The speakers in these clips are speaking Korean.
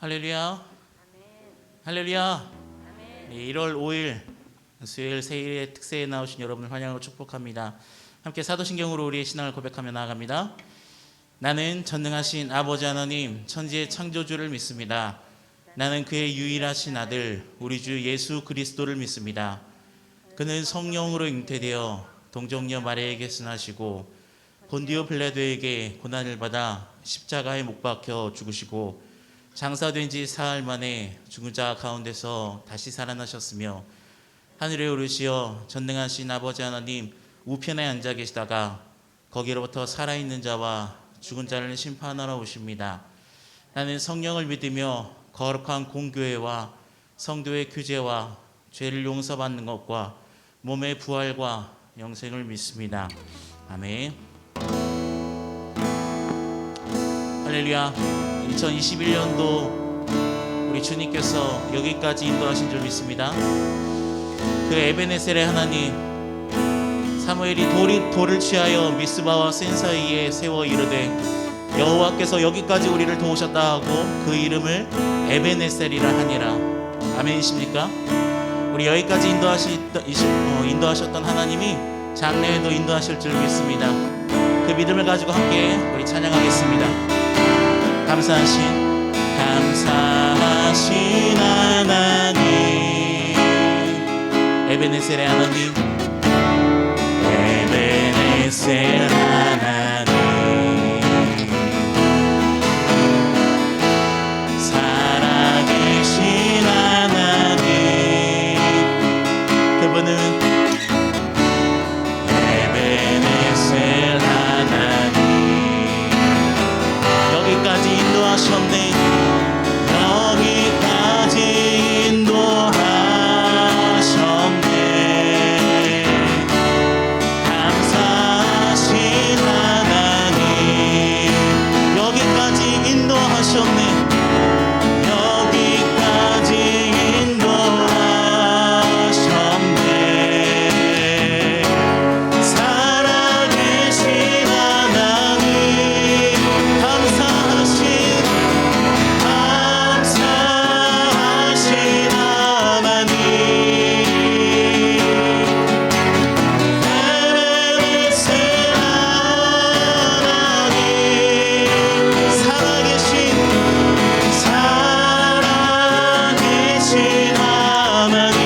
할렐루야. 할렐루야. 네, 1월 5일 수요일 세일의 특세에 나오신 여러분을 환영하고 축복합니다. 함께 사도신경으로 우리의 신앙을 고백하며 나아갑니다. 나는 전능하신 아버지 하나님 천지의 창조주를 믿습니다. 나는 그의 유일하신 아들 우리 주 예수 그리스도를 믿습니다. 그는 성령으로 잉태되어 동정녀 마리아에게 순하시고 본디오 빌라도에게 고난을 받아 십자가에 못 박혀 죽으시고 장사된 지 사흘 만에 죽은 자 가운데서 다시 살아나셨으며 하늘에 오르시어 전능하신 아버지 하나님 우편에 앉아 계시다가 거기로부터 살아있는 자와 죽은 자를 심판하러 오십니다. 나는 성령을 믿으며 거룩한 공교회와 성도의 규제와 죄를 용서받는 것과 몸의 부활과 영생을 믿습니다. 아멘. 할렐루야. 2021년도 우리 주님께서 여기까지 인도하신 줄 믿습니다. 그 에베네셀의 하나님 사무엘이 돌을 취하여 미스바와 센 사이에 세워 이르되 여호와께서 여기까지 우리를 도우셨다 하고 그 이름을 에베네셀이라 하니라. 아멘이십니까? 우리 여기까지 인도하셨던 하나님이 장래에도 인도하실 줄 믿습니다. 그 믿음을 가지고 함께 우리 찬양하겠습니다. 감사하신 하나님 에베네셀의 하나님 에베네셀 하나님 살아계신 하나님 그분은 에베네셀 하나님 여기까지 인도하셨네. 여기까지 인도하셨네. 감사하신 하나님 여기까지 인도하셨네. 여기까지 인도하셨네. 살아계신 하나님 감사하신 하나님 에베네셀 하나님 살아계신 하나님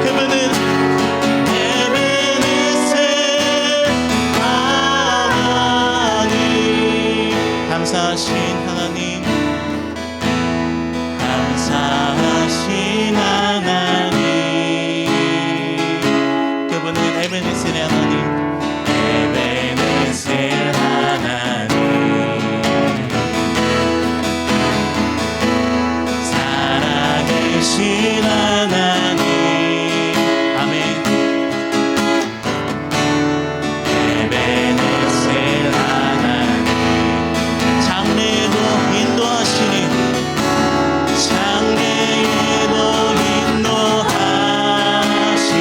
그분은 에베네셀 하나님 감사하신 하나님 감사하신 하나님 그분은 에베네셀의 하나님 에베네셀 하나님 살아계신 하나님 아멘 에베네셀 하나님 장래에도 인도하시니 장래에도 인도하시니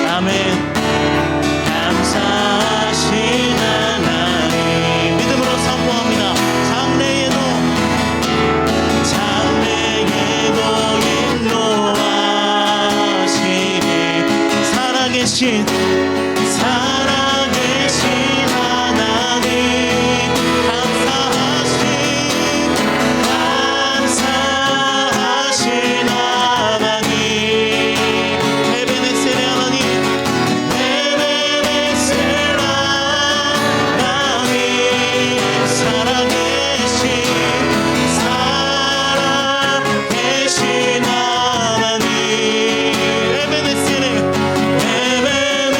아멘 감사하신 하나님 믿음으로 선포합니다. 장래에도 인도하시니 살아계신 하나님 감사하신 하나님 에베네셀의 하나님 에베네셀 하나님 살아계신 하나님 에베네셀의 하나님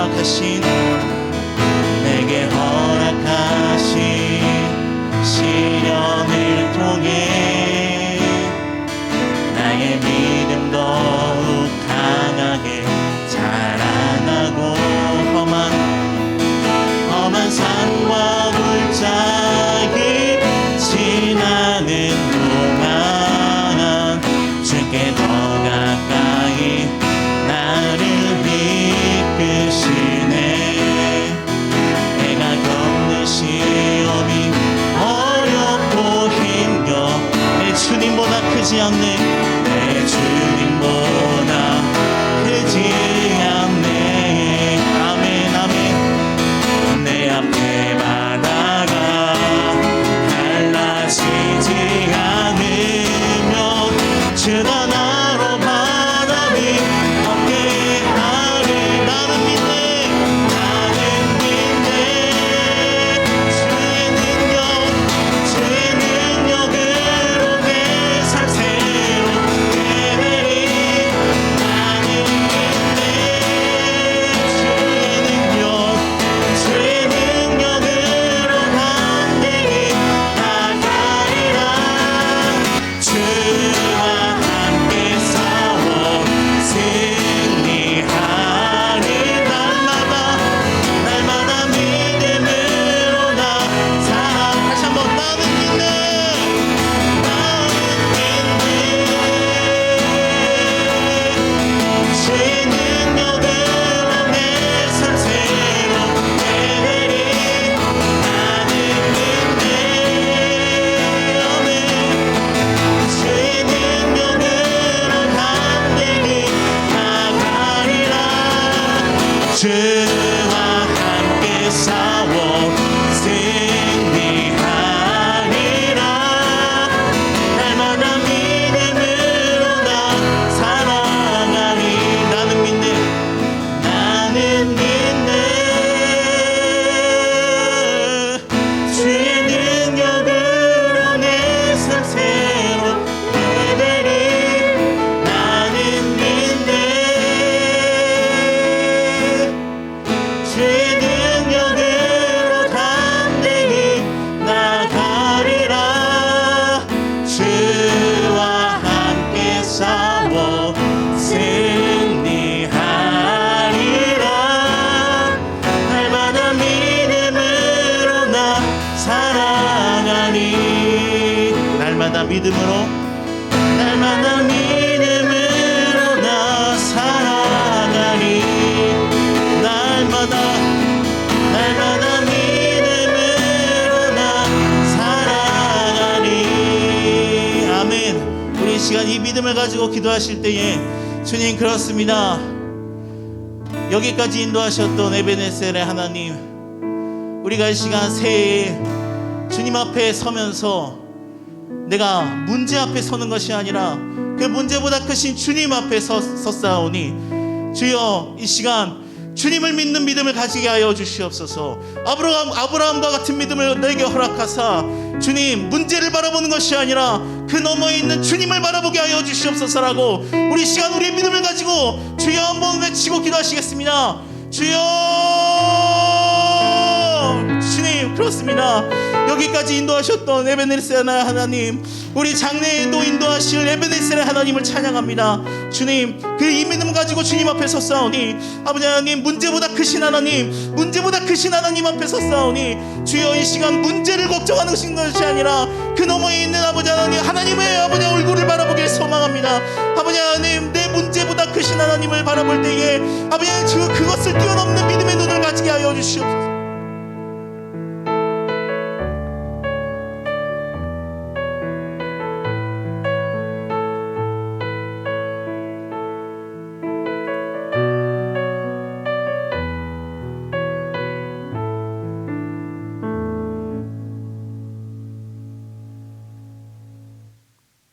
허락하신 내게 허락하신 시련을 통해 나의 믿음 더욱 강하게 자라나고 험한 산과 물자기 지나는 동안 주께 더 가까이 나를 이끄시네. 내가 겪는 시험이 어렵고 힘겨 내 주님보다 크지 않네. 내 주님보다 크지 않네. 아멘 아멘. 내 앞에 바다가 갈라지지 않으면 주가 나로 바람이 없게 하리. 나는 믿네. 나는 믿네. 주의 능력으로 내 삶 새롭게 되리. 나는 믿네. 주의 능력으로 담대히 나가리라. 주와 함께 싸워 승리하리. 날마다 믿음으로 나 살아. 다시 한번 나는 믿네. 나는 믿네. 주의 능력으로 내 삶 새롭게 되리. 나는 믿네. 아멘. 주의 능력으로 담대히 나가리라. 주와 함께 싸워 승리하리라. 날마다 믿음으로 나 살아가리. 나는 믿네. 나는 믿네. 주의 능력으로 내 삶 새롭게 되리. 나는 믿네. 주의 능력으로 담대히 나가리라. 주와 함께 싸워 승리하리라. 날마다 믿음으로 나 살아가니. 날마다 믿음으로 나 살아가니. 날마다 믿음으로 나 살아가니. 아멘. 우리 이 시간 이 믿음을 가지고 기도하실 때에 주님 그렇습니다. 여기까지 인도하셨던 에베네셀의 하나님, 우리가 이 시간 새해에 주님 앞에 서면서 내가 문제 앞에 서는 것이 아니라 그 문제보다 크신 주님 앞에 섰사오니 주여 이 시간 주님을 믿는 믿음을 가지게 하여 주시옵소서. 아브라함과 같은 믿음을 내게 허락하사 주님 문제를 바라보는 것이 아니라 그 너머에 있는 주님을 바라보게 하여 주시옵소서라고 우리 시간 우리의 믿음을 가지고 주여 한번 외치고 기도하시겠습니다. 주여. 주님 그렇습니다. 여기까지 인도하셨던 에베네셀의 하나님, 우리 장래에도 인도하실 에베네셀의 하나님을 찬양합니다. 주님 그 이 믿음 가지고 주님 앞에 섰사오니 아버지 하나님, 문제보다 크신 하나님 앞에 섰사오니 주여 이 시간 문제를 걱정하는 것이 아니라 그 너머에 있는 아버지 하나님, 하나님의 아버지 얼굴을 바라보길 소망합니다. 아버지 하나님, 내 문제보다 크신 하나님을 바라볼 때에 아버지 하나님 그것을 뛰어넘는 믿음의 눈을 가지게 하여 주시옵소서.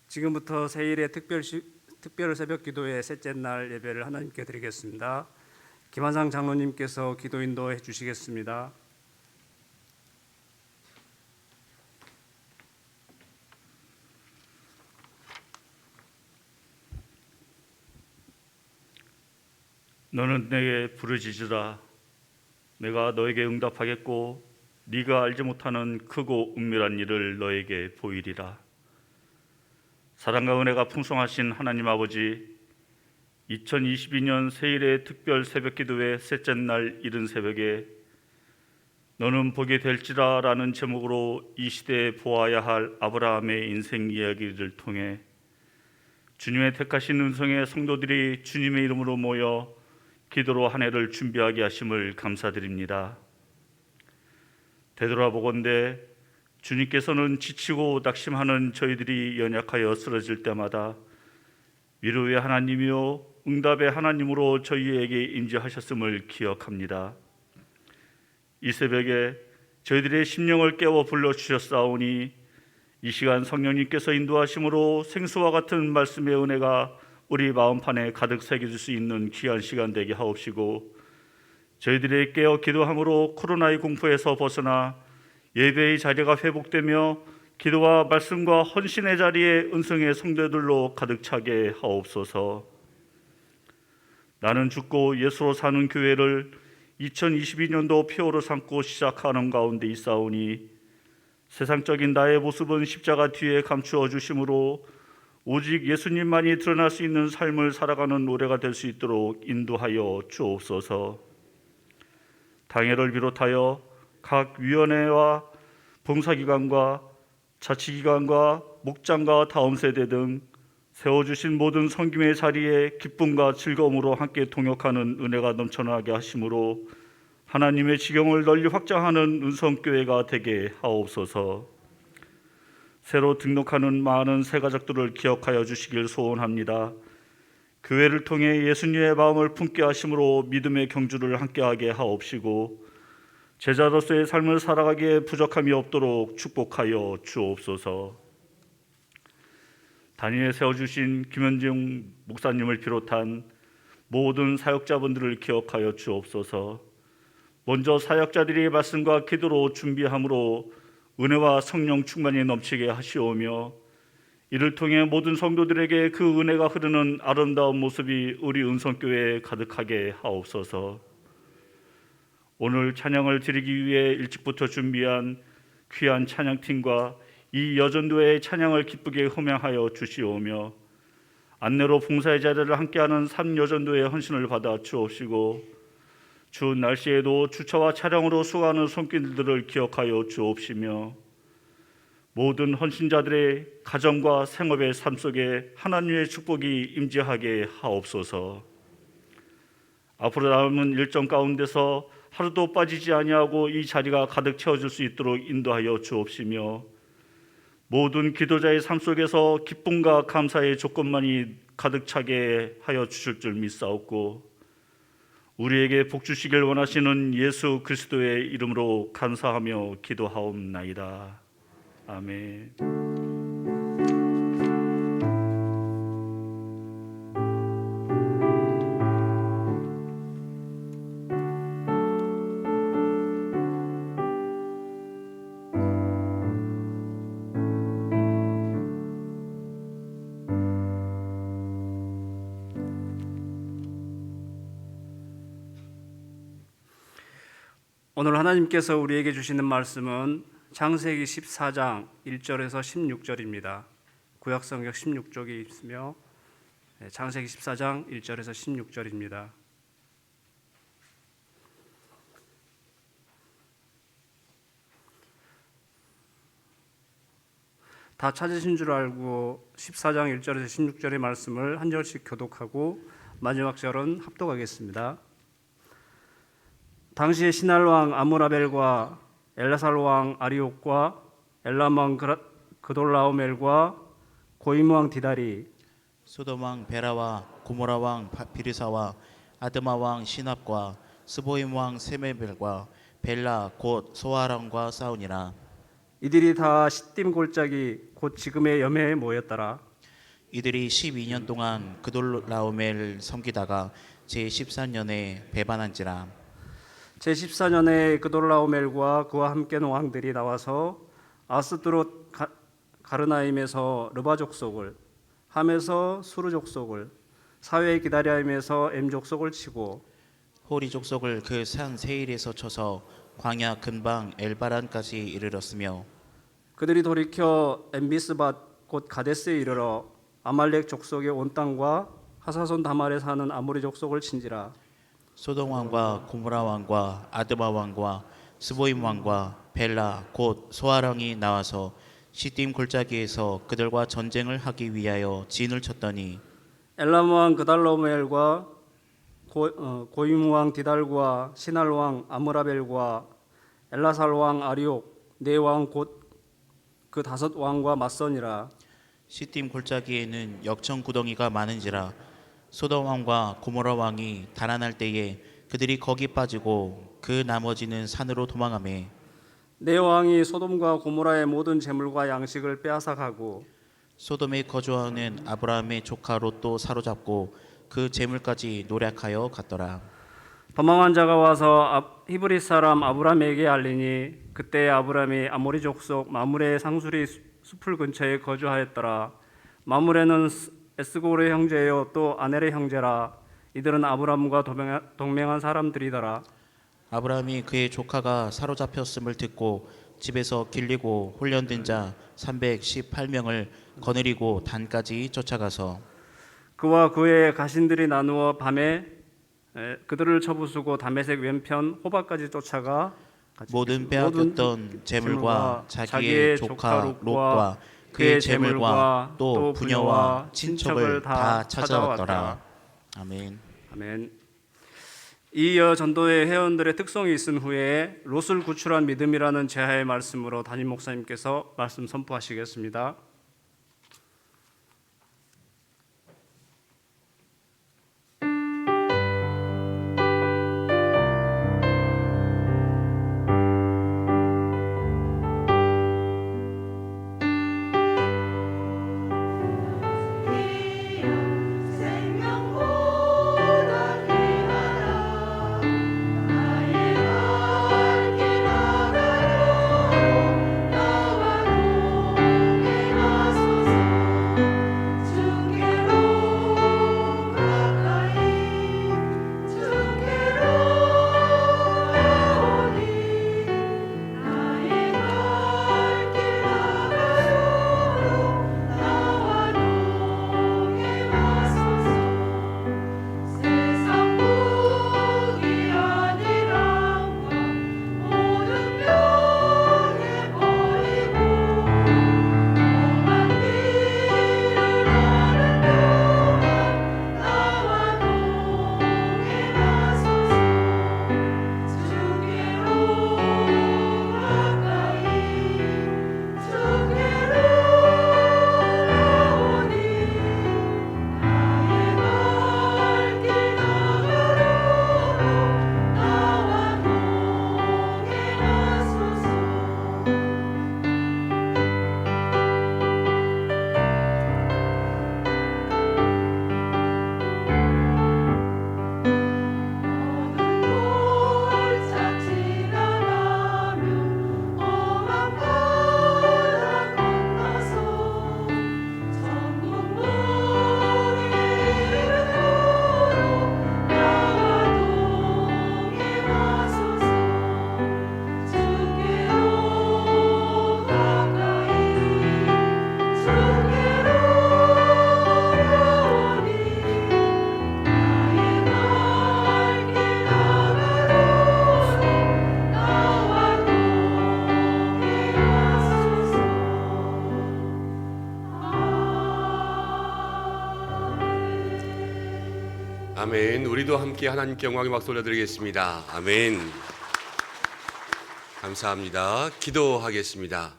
지금부터 새일의 특별 새벽 기도의 셋째 날 예배를 하나님께 드리겠습니다. 김한상 장로님께서 기도 인도해 주시겠습니다. 너는 내게 부르짖으라. 내가 너에게 응답하겠고 네가 알지 못하는 크고 은밀한 일을 너에게 보이리라. 사랑과 은혜가 풍성하신 하나님 아버지, 2022년 새해의 특별 새벽기도회 셋째 날 이른 새벽에 너는 보게 될지라 라는 제목으로 이 시대에 보아야 할 아브라함의 인생 이야기를 통해 주님의 택하신 은성의 성도들이 주님의 이름으로 모여 기도로 한 해를 준비하게 하심을 감사드립니다. 되돌아보건대 주님께서는 지치고 낙심하는 저희들이 연약하여 쓰러질 때마다 위로의 하나님이요 응답의 하나님으로 저희에게 임재하셨음을 기억합니다. 이 새벽에 저희들의 심령을 깨워 불러주셨사오니 이 시간 성령님께서 인도하심으로 생수와 같은 말씀의 은혜가 우리 마음판에 가득 새겨질 수 있는 귀한 시간 되게 하옵시고, 저희들의 깨어 기도함으로 코로나의 공포에서 벗어나 예배의 자리가 회복되며 기도와 말씀과 헌신의 자리에 은성의 성도들로 가득 차게 하옵소서. 나는 죽고 예수로 사는 교회를 2022년도 표어로 삼고 시작하는 가운데 있사오니 세상적인 나의 모습은 십자가 뒤에 감추어 주심으로 오직 예수님만이 드러날 수 있는 삶을 살아가는 노래가 될 수 있도록 인도하여 주옵소서. 당회를 비롯하여 각 위원회와 봉사기관과 자치기관과 목장과 다음 세대 등 세워주신 모든 섬김의 자리에 기쁨과 즐거움으로 함께 동역하는 은혜가 넘쳐나게 하심으로 하나님의 지경을 널리 확장하는 은성교회가 되게 하옵소서. 새로 등록하는 많은 새가족들을 기억하여 주시길 소원합니다. 교회를 통해 예수님의 마음을 품게 하심으로 믿음의 경주를 함께하게 하옵시고 제자로서의 삶을 살아가기에 부족함이 없도록 축복하여 주옵소서. 단위에 세워주신 김현중 목사님을 비롯한 모든 사역자분들을 기억하여 주옵소서. 먼저 사역자들이 말씀과 기도로 준비함으로 은혜와 성령 충만이 넘치게 하시오며 이를 통해 모든 성도들에게 그 은혜가 흐르는 아름다운 모습이 우리 은성교회에 가득하게 하옵소서. 오늘 찬양을 드리기 위해 일찍부터 준비한 귀한 찬양팀과 이 여전도의 찬양을 기쁘게 호명하여 주시오며 안내로 봉사의 자리를 함께하는 3여전도의 헌신을 받아 주옵시고 추운 날씨에도 주차와 차량으로 수고하는 손길들을 기억하여 주옵시며 모든 헌신자들의 가정과 생업의 삶 속에 하나님의 축복이 임재하게 하옵소서. 앞으로 남은 일정 가운데서 하루도 빠지지 아니하고 이 자리가 가득 채워질 수 있도록 인도하여 주옵시며 모든 기도자의 삶 속에서 기쁨과 감사의 조건만이 가득 차게 하여 주실 줄 믿사옵고 우리에게 복 주시길 원하시는 예수 그리스도의 이름으로 감사하며 기도하옵나이다. 아멘. 오늘 하나님께서 우리에게 주시는 말씀은 창세기 14장 1절에서 16절입니다. 구약성경 16쪽에 있으며 창세기 14장 1절에서 16절입니다. 다 찾으신 줄 알고 14장 1절에서 16절의 말씀을 한 절씩 교독하고 마지막 절은 합독하겠습니다. 당시에 시날 왕 아므라벨과 엘라살 왕 아리옥과 엘람 왕 그돌라오멜과 고임 왕 디다리, 소돔 왕 베라와 고모라 왕 비르사와 아드마 왕 시납과 스보임 왕 세메벨과 벨라 곧 소아람과 싸우니라. 이들이 다 시딤 골짜기 곧 지금의 여매에 모였더라. 이들이 12년 동안 그돌라오멜을 섬기다가 제14년에 배반한지라. 제14년에 그돌라오멜과 그와 함께 왕들이 나와서 아스드롯 가르나임에서 르바 족속을, 함에서 수르 족속을, 사회 기다리임에서 엠 족속을 치고 호리 족속을 그 산 세일에서 쳐서 광야 근방 엘바란까지 이르렀으며 그들이 돌이켜 엠비스밭 곧 가데스에 이르러 아말렉 족속의 온 땅과 하사손 다말에 사는 아모리 족속을 친지라. 소돔 왕과 고모라 왕과 아드마 왕과 스보임 왕과 벨라 곧 소아랑이 나와서 시딤 골짜기에서 그들과 전쟁을 하기 위하여 진을 쳤더니 엘람 왕 그달로멜과 고임 왕 디달과 시날 왕 아므라벨과 엘라살 왕 아리옥 네 왕 곧 그 다섯 왕과 맞서니라. 시딤 골짜기에는 역청 구덩이가 많은지라 소돔 왕과 고모라 왕이 달아날 때에 그들이 거기 빠지고 그 나머지는 산으로 도망하매 네 왕이 소돔과 고모라의 모든 재물과 양식을 빼앗아 가고 소돔에 거주하는 아브라함의 조카 롯도 사로잡고 그 재물까지 노략하여 갔더라. 도망한 자가 와서 히브리 사람 아브람에게 알리니 그때 아브람이 아모리 족속 마므레의 상수리 숲을 근처에 거주하였더라. 마므레는 에스골의 형제요 또 아넬의 형제라. 이들은 아브람과 동맹한 사람들이더라. 아브라함이 그의 조카가 사로잡혔음을 듣고 집에서 길리고 훈련된 자 318명을 거느리고 단까지 쫓아가서 그와 그의 가신들이 나누어 밤에 그들을 쳐부수고 다메섹 왼편 호바까지 쫓아가 모든 빼앗겼던 재물과 자기의 조카 롯과 그의 재물과 또 부녀와 친척을 다 찾아왔더라. 아멘. 아멘. 이어 전도의 회원들의 특성이 있은 후에 롯을 구출한 믿음이라는 제하의 말씀으로 담임 목사님께서 말씀 선포하시겠습니다. 아멘. 우리도 함께 하나님께 영광의 박수 올려드리겠습니다. 아멘. 감사합니다. 기도하겠습니다.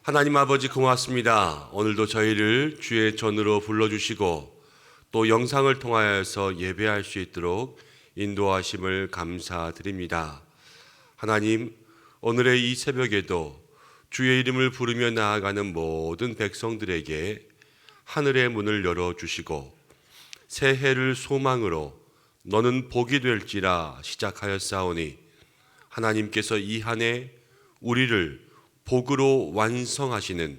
하나님 아버지 고맙습니다. 오늘도 저희를 주의 전으로 불러주시고 또 영상을 통하여서 예배할 수 있도록 인도하심을 감사드립니다. 하나님, 오늘의 이 새벽에도 주의 이름을 부르며 나아가는 모든 백성들에게 하늘의 문을 열어주시고 새해를 소망으로 너는 복이 될지라 시작하였사오니 하나님께서 이 한 해 우리를 복으로 완성하시는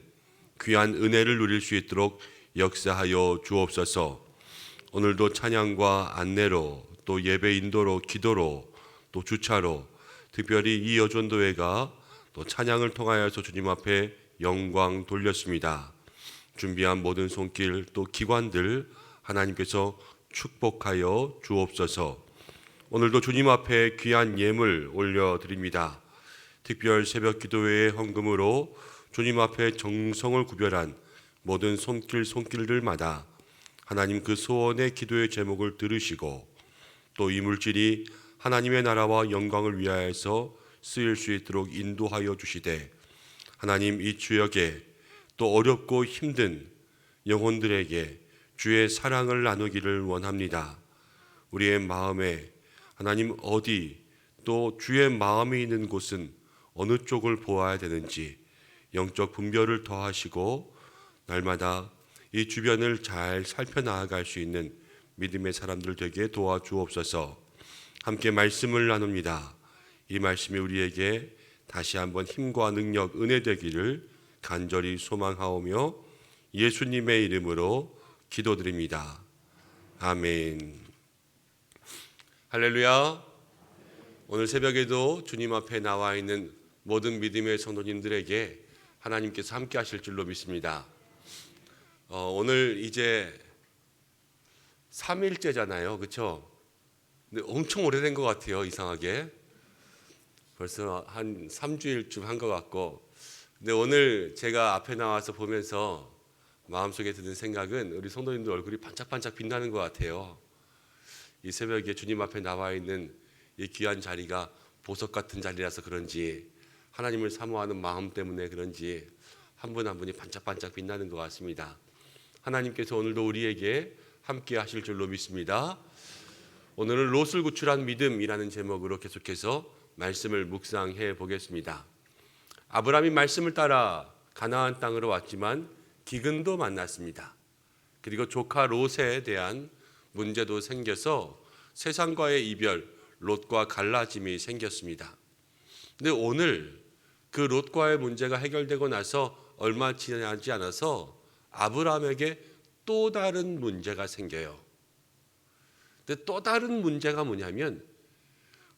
귀한 은혜를 누릴 수 있도록 역사하여 주옵소서. 오늘도 찬양과 안내로 또 예배 인도로, 기도로, 또 주차로, 특별히 이 여전도회가 또 찬양을 통하여서 주님 앞에 영광 돌렸습니다. 준비한 모든 손길 또 기관들 하나님께서 축복하여 주옵소서. 오늘도 주님 앞에 귀한 예물 올려드립니다. 특별 새벽 기도회의 헌금으로 주님 앞에 정성을 구별한 모든 손길들마다 하나님 그 소원의 기도의 제목을 들으시고 또 이 물질이 하나님의 나라와 영광을 위하여서 쓰일 수 있도록 인도하여 주시되 하나님 이 지역에 또 어렵고 힘든 영혼들에게 주의 사랑을 나누기를 원합니다. 우리의 마음에 하나님 어디 또 주의 마음이 있는 곳은 어느 쪽을 보아야 되는지 영적 분별을 더하시고 날마다 이 주변을 잘 살펴나갈 수 있는 믿음의 사람들 되게 도와주옵소서. 함께 말씀을 나눕니다. 이 말씀이 우리에게 다시 한번 힘과 능력, 은혜 되기를 간절히 소망하오며 예수님의 이름으로 기도드립니다. 아멘. 할렐루야. 오늘 새벽에도 주님 앞에 나와 있는 모든 믿음의 성도님들에게 하나님께서 함께 하실 줄로 믿습니다. 오늘 이제 3일째잖아요. 그렇죠? 근데 엄청 오래된 것 같아요. 이상하게. 벌써 한 3주일쯤 한 것 같고. 근데 오늘 제가 앞에 나와서 보면서 마음속에 드는 생각은 우리 성도님들 얼굴이 반짝반짝 빛나는 것 같아요. 이 새벽에 주님 앞에 나와 있는 이 귀한 자리가 보석 같은 자리라서 그런지 하나님을 사모하는 마음 때문에 그런지 한 분 한 분이 반짝반짝 빛나는 것 같습니다. 하나님께서 오늘도 우리에게 함께 하실 줄로 믿습니다. 오늘은 롯을 구출한 믿음이라는 제목으로 계속해서 말씀을 묵상해 보겠습니다. 아브라함이 말씀을 따라 가나안 땅으로 왔지만 기근도 만났습니다. 그리고 조카 롯에 대한 문제도 생겨서 세상과의 이별, 롯과 갈라짐이 생겼습니다. 근데 오늘 그 롯과의 문제가 해결되고 나서 얼마 지나지 않아서 아브라함에게 또 다른 문제가 생겨요. 근데 또 다른 문제가 뭐냐면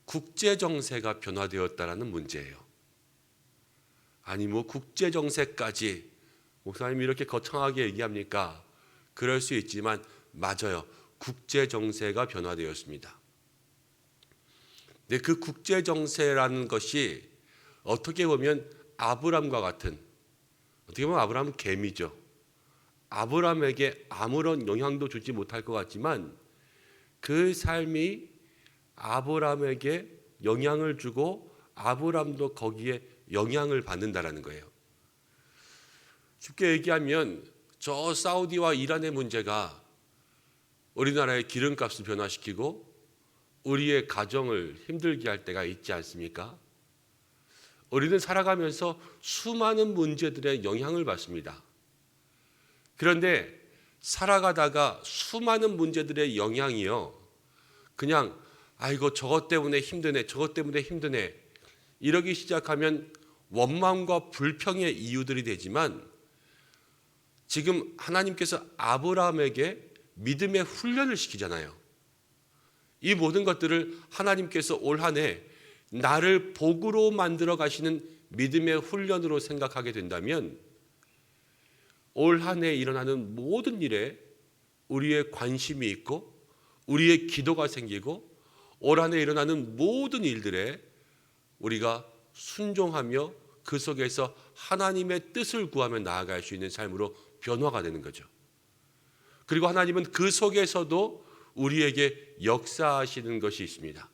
국제 정세가 변화되었다라는 문제예요. 아니 뭐 국제 정세까지 목사님이 이렇게 거창하게 얘기합니까? 그럴 수 있지만 맞아요. 국제 정세가 변화되었습니다. 근데 그 국제 정세라는 것이 어떻게 보면 아브람과 같은, 어떻게 보면 아브람은 개미죠. 아브람에게 아무런 영향도 주지 못할 것 같지만 그 삶이 아브람에게 영향을 주고 아브람도 거기에 영향을 받는다라는 거예요. 쉽게 얘기하면 저 사우디와 이란의 문제가 우리나라의 기름값을 변화시키고 우리의 가정을 힘들게 할 때가 있지 않습니까? 우리는 살아가면서 수많은 문제들의 영향을 받습니다. 그런데 살아가다가 수많은 문제들의 영향이요, 그냥 아이고 저것 때문에 힘드네, 저것 때문에 힘드네 이러기 시작하면 원망과 불평의 이유들이 되지만 지금 하나님께서 아브라함에게 믿음의 훈련을 시키잖아요. 이 모든 것들을 하나님께서 올 한 해 나를 복으로 만들어 가시는 믿음의 훈련으로 생각하게 된다면 올 한 해 일어나는 모든 일에 우리의 관심이 있고 우리의 기도가 생기고 올 한 해 일어나는 모든 일들에 우리가 순종하며 그 속에서 하나님의 뜻을 구하며 나아갈 수 있는 삶으로 변화가 되는 거죠. 그리고 하나님은 그 속에서도 우리에게 역사하시는 것이 있습니다.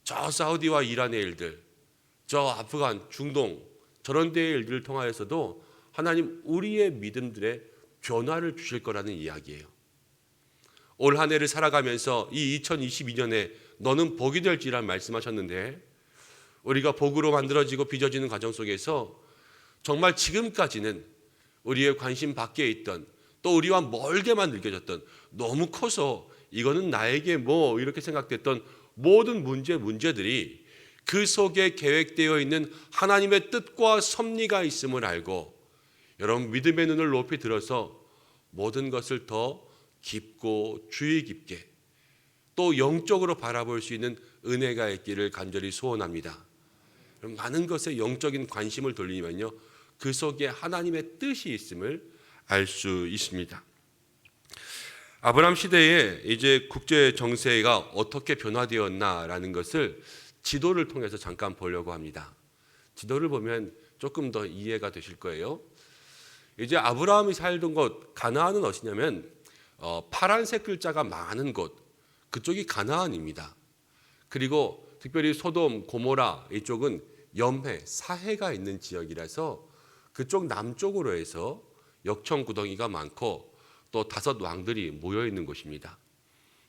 저 사우디와 이란의 일들, 저 아프간, 중동 저런 데의 일들을 통하여서도 하나님 우리의 믿음들의 변화를 주실 거라는 이야기예요. 올 한 해를 살아가면서 이 2022년에 너는 복이 될지란 말씀하셨는데 우리가 복으로 만들어지고 빚어지는 과정 속에서 정말 지금까지는 우리의 관심 밖에 있던 또 우리와 멀게만 느껴졌던 너무 커서 이거는 나에게 뭐 이렇게 생각됐던 모든 문제들이 그 속에 계획되어 있는 하나님의 뜻과 섭리가 있음을 알고 여러분 믿음의 눈을 높이 들어서 모든 것을 더 깊고 주의 깊게 또 영적으로 바라볼 수 있는 은혜가 있기를 간절히 소원합니다. 많은 것에 영적인 관심을 돌리면요, 그 속에 하나님의 뜻이 있음을 알 수 있습니다. 아브라함 시대에 이제 국제 정세가 어떻게 변화되었나라는 것을 지도를 통해서 잠깐 보려고 합니다. 지도를 보면 조금 더 이해가 되실 거예요. 이제 아브라함이 살던 곳 가나안은 어디냐면 파란색 글자가 많은 곳, 그쪽이 가나안입니다. 그리고 특별히 소돔, 고모라 이쪽은 염해, 사해가 있는 지역이라서 그쪽 남쪽으로 해서 역청구덩이가 많고 또 5 왕들이 모여 있는 곳입니다.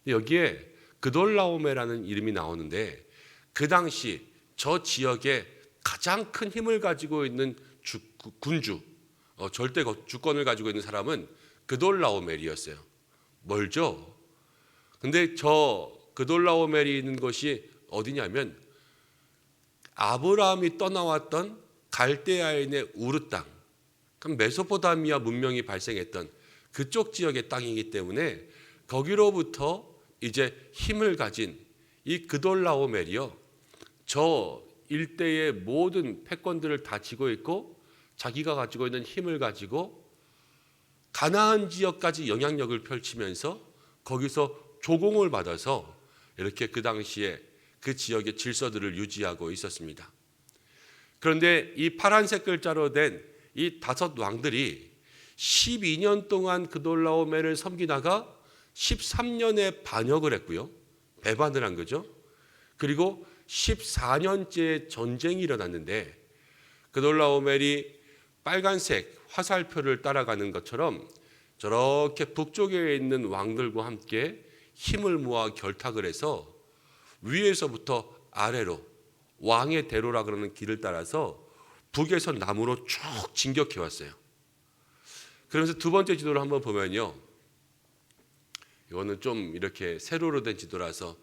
여기에 그돌라오메라는 이름이 나오는데 그 당시 저 지역에 가장 큰 힘을 가지고 있는 군주, 절대 주권을 가지고 있는 사람은 그돌라오멜이었어요. 멀죠? 근데 저 그돌라오멜이 있는 곳이 어디냐면 아브라함이 떠나왔던 갈대아인의 우르 땅, 그럼 메소포타미아 문명이 발생했던 그쪽 지역의 땅이기 때문에 거기로부터 이제 힘을 가진 이 그돌라오멜이요, 저 일대의 모든 패권들을 다 쥐고 있고 자기가 가지고 있는 힘을 가지고 가나안 지역까지 영향력을 펼치면서 거기서 조공을 받아서 이렇게 그 당시에 그 지역의 질서들을 유지하고 있었습니다. 그런데 이 파란색 글자로 된 이 5 왕들이 12년 동안 그돌라오멜을 섬기다가 13년에 반역을 했고요. 배반을 한 거죠. 그리고 14년째 전쟁이 일어났는데 그돌라오멜이 빨간색 화살표를 따라가는 것처럼 저렇게 북쪽에 있는 왕들과 함께 힘을 모아 결탁을 해서 위에서부터 아래로 왕의 대로라 그러는 길을 따라서 북에서 남으로 쭉 진격해 왔어요. 그러면서 두 번째 지도를 한번 보면요, 이거는 좀 이렇게 세로로 된 지도라서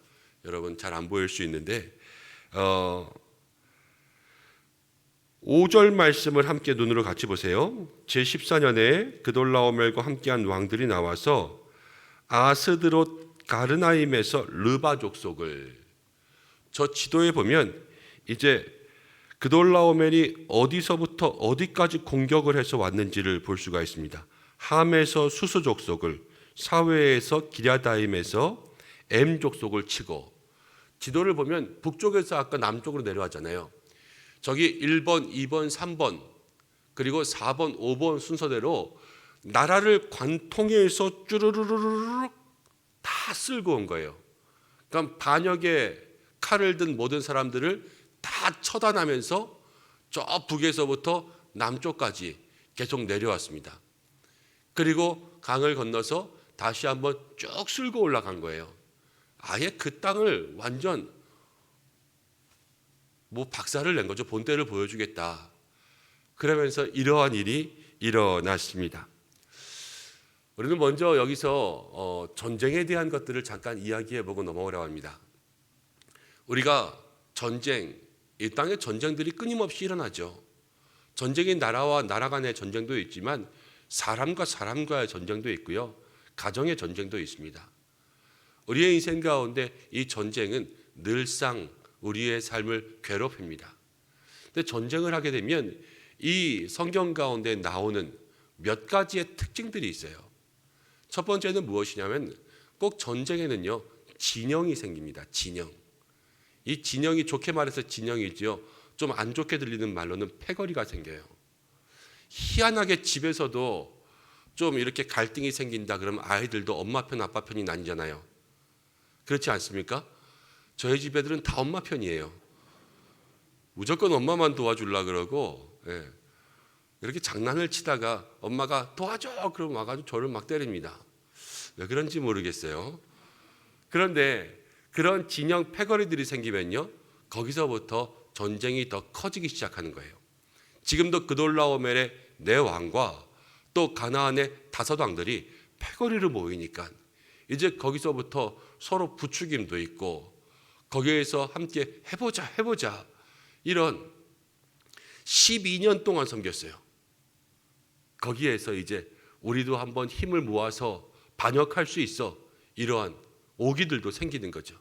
여러분 잘 안 보일 수 있는데 5절 말씀을 함께 눈으로 같이 보세요. 제14년에 그돌라오멜과 함께한 왕들이 나와서 아스드롯 가르나임에서 르바 족속을, 저 지도에 보면 이제 그돌라오멜이 어디서부터 어디까지 공격을 해서 왔는지를 볼 수가 있습니다. 함에서 수수 족속을, 사회에서 기랴다임에서 엠 족속을 치고, 지도를 보면 북쪽에서 아까 남쪽으로 내려왔잖아요. 저기 1번, 2번, 3번 그리고 4번, 5번 순서대로 나라를 관통해서 쭈르르르르 다 쓸고 온 거예요. 그러니까 반역의 칼을 든 모든 사람들을 다 처단하면서 저 북에서부터 남쪽까지 계속 내려왔습니다. 그리고 강을 건너서 다시 한번 쭉 쓸고 올라간 거예요. 아예 그 땅을 완전 박살을 낸 거죠. 본때를 보여주겠다. 그러면서 이러한 일이 일어났습니다. 우리는 먼저 여기서 전쟁에 대한 것들을 잠깐 이야기해보고 넘어가려고 합니다. 우리가 전쟁, 이 땅에 전쟁들이 끊임없이 일어나죠. 전쟁이 나라와 나라 간의 전쟁도 있지만 사람과 사람과의 전쟁도 있고요, 가정의 전쟁도 있습니다. 우리의 인생 가운데 이 전쟁은 늘상 우리의 삶을 괴롭힙니다. 근데 전쟁을 하게 되면 이 성경 가운데 나오는 몇 가지의 특징들이 있어요. 첫 번째는 무엇이냐면 꼭 전쟁에는요, 진영이 생깁니다. 진영. 이 진영이 좋게 말해서 진영이지요, 좀 안 좋게 들리는 말로는 패거리가 생겨요. 희한하게 집에서도 좀 이렇게 갈등이 생긴다 그러면 아이들도 엄마 편 아빠 편이 나뉘잖아요. 그렇지 않습니까? 저희 집 애들은 다 엄마 편이에요. 무조건 엄마만 도와주려고 그러고, 이렇게 장난을 치다가 엄마가 도와줘 그러면 와가지고 저를 막 때립니다. 왜 그런지 모르겠어요. 그런데 그런 진영 패거리들이 생기면요, 거기서부터 전쟁이 더 커지기 시작하는 거예요. 지금도 그돌라오멜의 네 왕과 또 가나안의 5 왕들이 패거리로 모이니까 이제 거기서부터 서로 부추김도 있고 거기에서 함께 해보자 이런 12년 동안 섬겼어요. 거기에서 이제 우리도 한번 힘을 모아서 반역할 수 있어, 이러한 오기들도 생기는 거죠.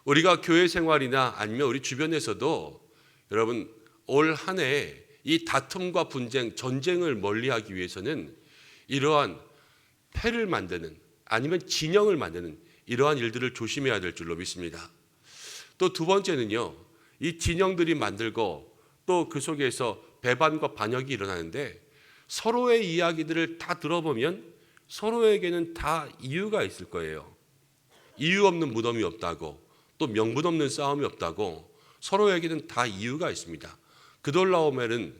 우리가 교회 생활이나 아니면 우리 주변에서도 여러분 올 한 해 이 다툼과 분쟁, 전쟁을 멀리하기 위해서는 이러한 패를 만드는 아니면 진영을 만드는 이러한 일들을 조심해야 될 줄로 믿습니다. 또 두 번째는요, 이 진영들이 만들고 또 그 속에서 배반과 반역이 일어나는데 서로의 이야기들을 다 들어보면 서로에게는 다 이유가 있을 거예요. 이유 없는 무덤이 없다고, 또 명분 없는 싸움이 없다고, 서로에게는 다 이유가 있습니다. 그돌라오멜은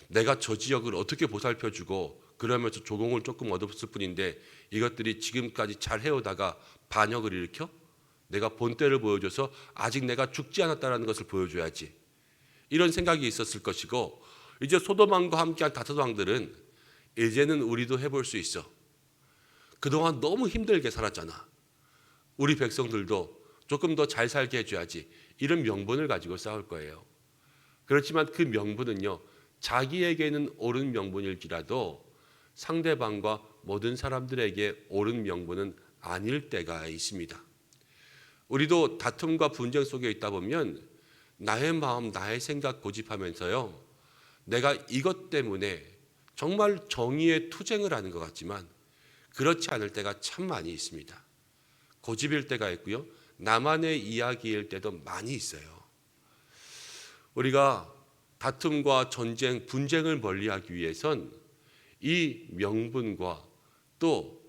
내가 저 지역을 어떻게 보살펴주고 그러면서 조공을 조금 얻었을 뿐인데 이것들이 지금까지 잘 해오다가 반역을 일으켜 내가 본때를 보여줘서 아직 내가 죽지 않았다는 것을 보여줘야지, 이런 생각이 있었을 것이고, 이제 소돔왕과 함께한 다섯 왕들은 이제는 우리도 해볼 수 있어. 그동안 너무 힘들게 살았잖아. 우리 백성들도 조금 더 잘 살게 해줘야지, 이런 명분을 가지고 싸울 거예요. 그렇지만 그 명분은요, 자기에게는 옳은 명분일지라도 상대방과 모든 사람들에게 옳은 명분은 아닐 때가 있습니다. 우리도 다툼과 분쟁 속에 있다 보면 나의 마음, 나의 생각 고집하면서요, 내가 이것 때문에 정말 정의의 투쟁을 하는 것 같지만 그렇지 않을 때가 참 많이 있습니다. 고집일 때가 있고요, 나만의 이야기일 때도 많이 있어요. 우리가 다툼과 전쟁, 분쟁을 멀리하기 위해선 이 명분과 또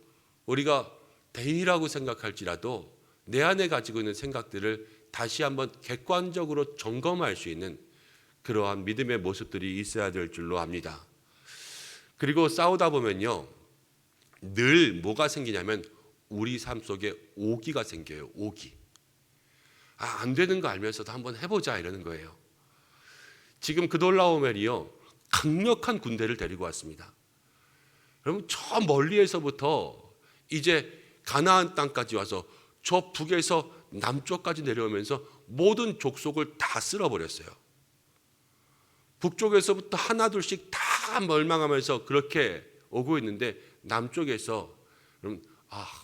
우리가 대의라고 생각할지라도 내 안에 가지고 있는 생각들을 다시 한번 객관적으로 점검할 수 있는 그러한 믿음의 모습들이 있어야 될 줄로 압니다. 그리고 싸우다 보면요, 늘 뭐가 생기냐면 우리 삶 속에 오기가 생겨요. 오기. 안 되는 거 알면서도 한번 해보자 이러는 거예요. 지금 그돌라오멜이요, 강력한 군대를 데리고 왔습니다. 여러분, 저 멀리에서부터 이제 가나안 땅까지 와서 저 북에서 남쪽까지 내려오면서 모든 족속을 다 쓸어버렸어요. 북쪽에서부터 하나둘씩 다 멸망하면서 그렇게 오고 있는데 남쪽에서 그럼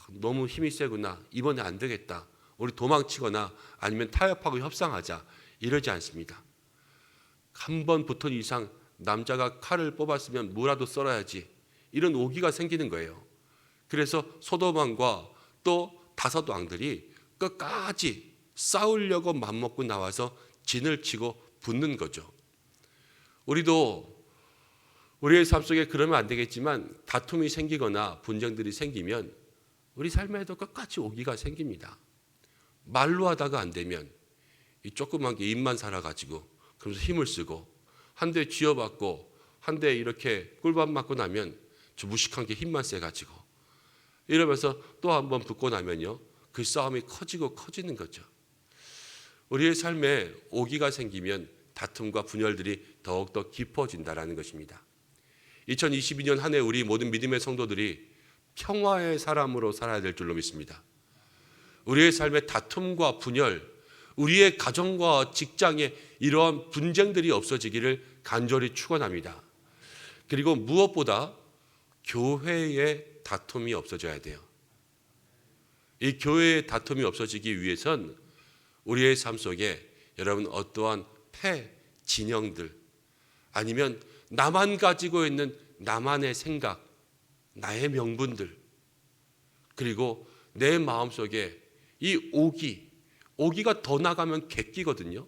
너무 힘이 세구나, 이번에 안 되겠다, 우리 도망치거나 아니면 타협하고 협상하자, 이러지 않습니다. 한 번 붙은 이상 남자가 칼을 뽑았으면 뭐라도 썰어야지, 이런 오기가 생기는 거예요. 그래서 소돔왕과 또 다섯 왕들이 끝까지 싸우려고 맘먹고 나와서 진을 치고 붙는 거죠. 우리도 우리의 삶 속에 그러면 안 되겠지만 다툼이 생기거나 분쟁들이 생기면 우리 삶에도 끝까지 오기가 생깁니다. 말로 하다가 안 되면 이 조그만 게 입만 살아가지고 그러면서 힘을 쓰고 한 대 쥐어받고 한 대 이렇게 꿀밥 맞고 나면 저 무식한 게 힘만 세가지고 이러면서 또 한 번 붙고 나면요, 그 싸움이 커지고 커지는 거죠. 우리의 삶에 오기가 생기면 다툼과 분열들이 더욱더 깊어진다라는 것입니다. 2022년 한 해 우리 모든 믿음의 성도들이 평화의 사람으로 살아야 될 줄로 믿습니다. 우리의 삶에 다툼과 분열, 우리의 가정과 직장에 이러한 분쟁들이 없어지기를 간절히 축원합니다. 그리고 무엇보다 교회의 다툼이 없어져야 돼요. 이 교회의 다툼이 없어지기 위해선 우리의 삶 속에 여러분 어떠한 패, 진영들 아니면 나만 가지고 있는 나만의 생각, 나의 명분들, 그리고 내 마음속에 이 오기가 더 나가면 객기거든요.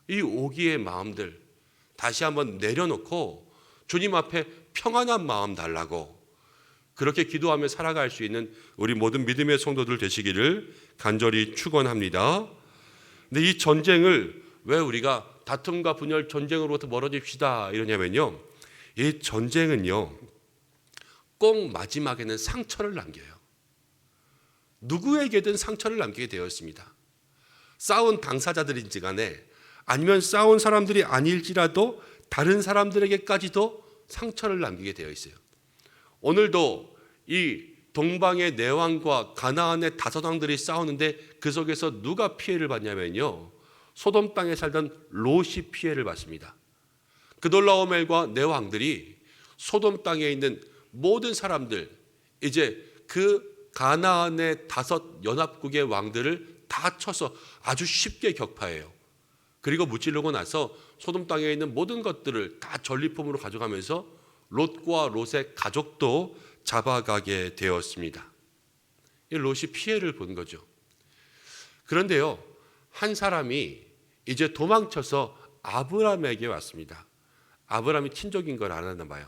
이 오기의 마음들 다시 한번 내려놓고 주님 앞에 평안한 마음 달라고 그렇게 기도하며 살아갈 수 있는 우리 모든 믿음의 성도들 되시기를 간절히 축원합니다. 근데 이 전쟁을 왜 우리가 다툼과 분열, 전쟁으로부터 멀어집시다 이러냐면요, 이 전쟁은요 꼭 마지막에는 상처를 남겨요. 누구에게든 상처를 남기게 되어 있습니다. 싸운 당사자들인지 간에 아니면 싸운 사람들이 아닐지라도 다른 사람들에게까지도 상처를 남기게 되어 있어요. 오늘도 이 동방의 네 왕과 가나안의 다섯 왕들이 싸우는데 그 속에서 누가 피해를 받냐면요, 소돔 땅에 살던 롯이 피해를 받습니다. 그돌라오멜과 네 왕들이 소돔 땅에 있는 모든 사람들, 이제 그 가나안의 5 연합국의 왕들을 다 쳐서 아주 쉽게 격파해요. 그리고 무찌르고 나서 소돔 땅에 있는 모든 것들을 다 전리품으로 가져가면서 롯과 롯의 가족도 잡아가게 되었습니다. 이 롯이 피해를 본 거죠. 그런데요, 한 사람이 이제 도망쳐서 아브람에게 왔습니다. 아브람이 친족인 걸 알았나 봐요.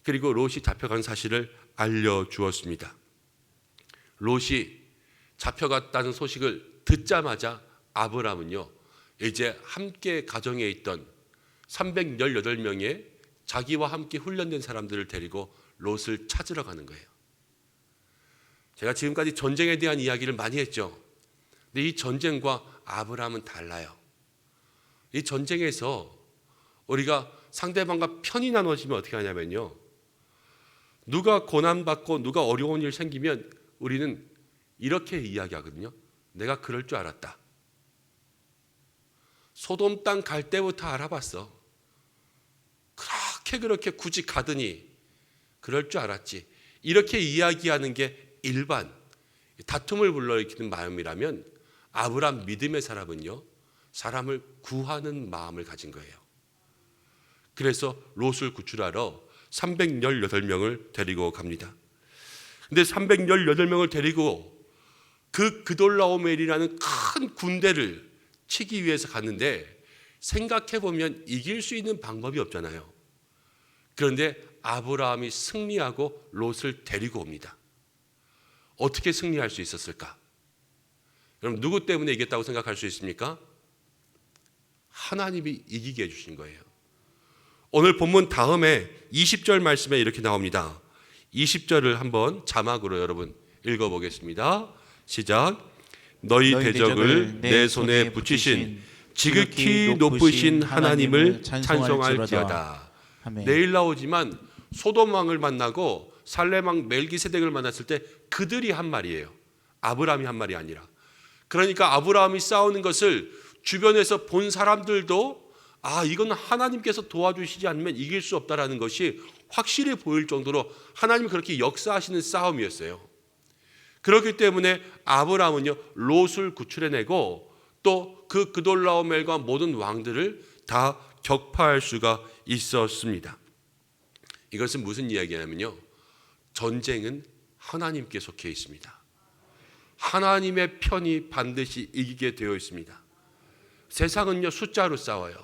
그리고 롯이 잡혀간 사실을 알려주었습니다. 롯이 잡혀갔다는 소식을 듣자마자 아브람은요, 이제 함께 가정에 있던 318명의 자기와 함께 훈련된 사람들을 데리고 롯을 찾으러 가는 거예요. 제가 지금까지 전쟁에 대한 이야기를 많이 했죠. 근데 이 전쟁과 아브람은 달라요. 이 전쟁에서 우리가 상대방과 편이 나눠지면 어떻게 하냐면요, 누가 고난받고 누가 어려운 일 생기면 우리는 이렇게 이야기하거든요. 내가 그럴 줄 알았다. 소돔 땅 갈 때부터 알아봤어. 그렇게 굳이 가더니 그럴 줄 알았지. 이렇게 이야기하는 게 일반 다툼을 불러일으키는 마음이라면, 아브람 믿음의 사람은요, 사람을 구하는 마음을 가진 거예요. 그래서 롯을 구출하러 318명을 데리고 갑니다. 근데 318명을 데리고 그 그돌라오멜이라는 큰 군대를 치기 위해서 갔는데, 생각해보면 이길 수 있는 방법이 없잖아요. 그런데 아브라함이 승리하고 롯을 데리고 옵니다. 어떻게 승리할 수 있었을까? 여러분, 누구 때문에 이겼다고 생각할 수 있습니까? 하나님이 이기게 해주신 거예요. 오늘 본문 다음에 20절 말씀에 이렇게 나옵니다. 20절을 한번 자막으로 여러분 읽어보겠습니다. 시작. 너희 대적을 내 손에 붙이신 지극히 높으신 하나님을 찬송할지어다. 내일 나오지만 소돔 왕을 만나고 살렘 왕 멜기세덱을 만났을 때 그들이 한 말이에요. 아브라함이 한 말이 아니라. 그러니까 아브라함이 싸우는 것을 주변에서 본 사람들도 이건 하나님께서 도와주시지 않으면 이길 수 없다라는 것이 확실히 보일 정도로 하나님이 그렇게 역사하시는 싸움이었어요. 그렇기 때문에 아브라함은요, 롯을 구출해내고 또 그 그돌라오멜과 모든 왕들을 다 격파할 수가 있었습니다. 이것은 무슨 이야기냐면요, 전쟁은 하나님께 속해 있습니다. 하나님의 편이 반드시 이기게 되어 있습니다. 세상은요, 숫자로 싸워요.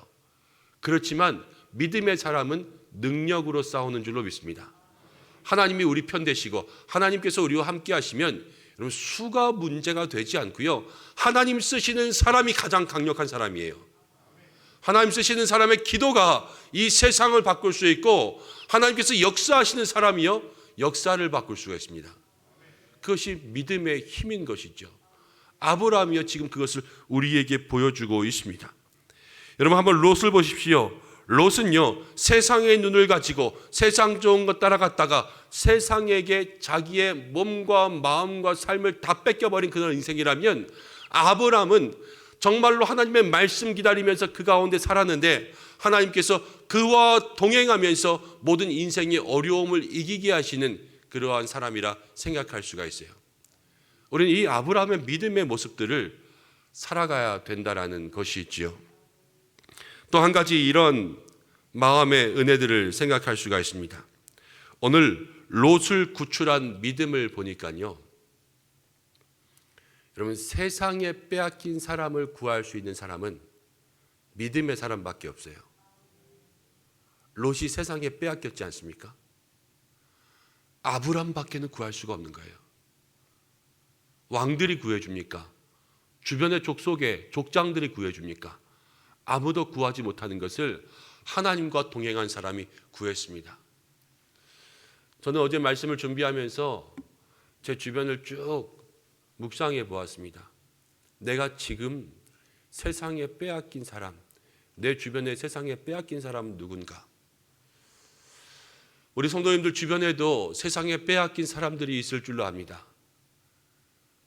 그렇지만 믿음의 사람은 능력으로 싸우는 줄로 믿습니다. 하나님이 우리 편 되시고 하나님께서 우리와 함께 하시면 여러분, 수가 문제가 되지 않고요, 하나님 쓰시는 사람이 가장 강력한 사람이에요. 하나님 쓰시는 사람의 기도가 이 세상을 바꿀 수 있고, 하나님께서 역사하시는 사람이요, 역사를 바꿀 수가 있습니다. 그것이 믿음의 힘인 것이죠. 아브라함이요, 지금 그것을 우리에게 보여주고 있습니다. 여러분, 한번 롯을 보십시오. 롯은요, 세상의 눈을 가지고 세상 좋은 것 따라갔다가 세상에게 자기의 몸과 마음과 삶을 다 뺏겨버린 그런 인생이라면, 아브라함은 정말로 하나님의 말씀 기다리면서 그 가운데 살았는데, 하나님께서 그와 동행하면서 모든 인생의 어려움을 이기게 하시는 그러한 사람이라 생각할 수가 있어요. 우리는 이 아브라함의 믿음의 모습들을 살아가야 된다라는 것이 있지요. 또 한 가지 이런 마음의 은혜들을 생각할 수가 있습니다. 오늘 롯을 구출한 믿음을 보니까요, 여러분, 세상에 빼앗긴 사람을 구할 수 있는 사람은 믿음의 사람밖에 없어요. 롯이 세상에 빼앗겼지 않습니까? 아브람밖에는 구할 수가 없는 거예요. 왕들이 구해줍니까? 주변의 족속의 족장들이 구해줍니까? 아무도 구하지 못하는 것을 하나님과 동행한 사람이 구했습니다. 저는 어제 말씀을 준비하면서 제 주변을 쭉 묵상해 보았습니다. 내가 지금 세상에 빼앗긴 사람, 내 주변에 세상에 빼앗긴 사람은 누군가? 우리 성도님들 주변에도 세상에 빼앗긴 사람들이 있을 줄로 압니다.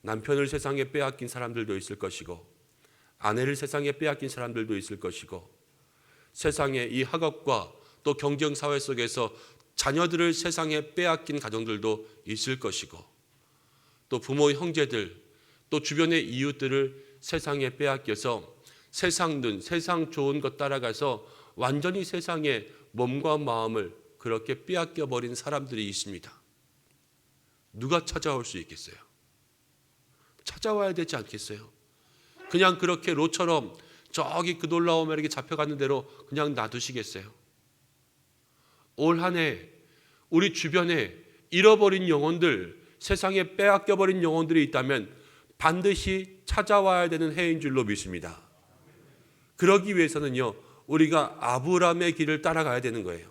남편을 세상에 빼앗긴 사람들도 있을 것이고, 아내를 세상에 빼앗긴 사람들도 있을 것이고, 세상의 이 학업과 또 경쟁사회 속에서 자녀들을 세상에 빼앗긴 가정들도 있을 것이고, 또 부모 형제들 또 주변의 이웃들을 세상에 빼앗겨서 세상 눈, 세상 좋은 것 따라가서 완전히 세상에 몸과 마음을 그렇게 빼앗겨 버린 사람들이 있습니다. 누가 찾아올 수 있겠어요? 찾아와야 되지 않겠어요? 그냥 그렇게 롯처럼 저기 그 놀라움에게 잡혀가는 대로 그냥 놔두시겠어요? 올 한 해 우리 주변에 잃어버린 영혼들, 세상에 빼앗겨버린 영혼들이 있다면 반드시 찾아와야 되는 해인 줄로 믿습니다. 그러기 위해서는요, 우리가 아브라함의 길을 따라가야 되는 거예요.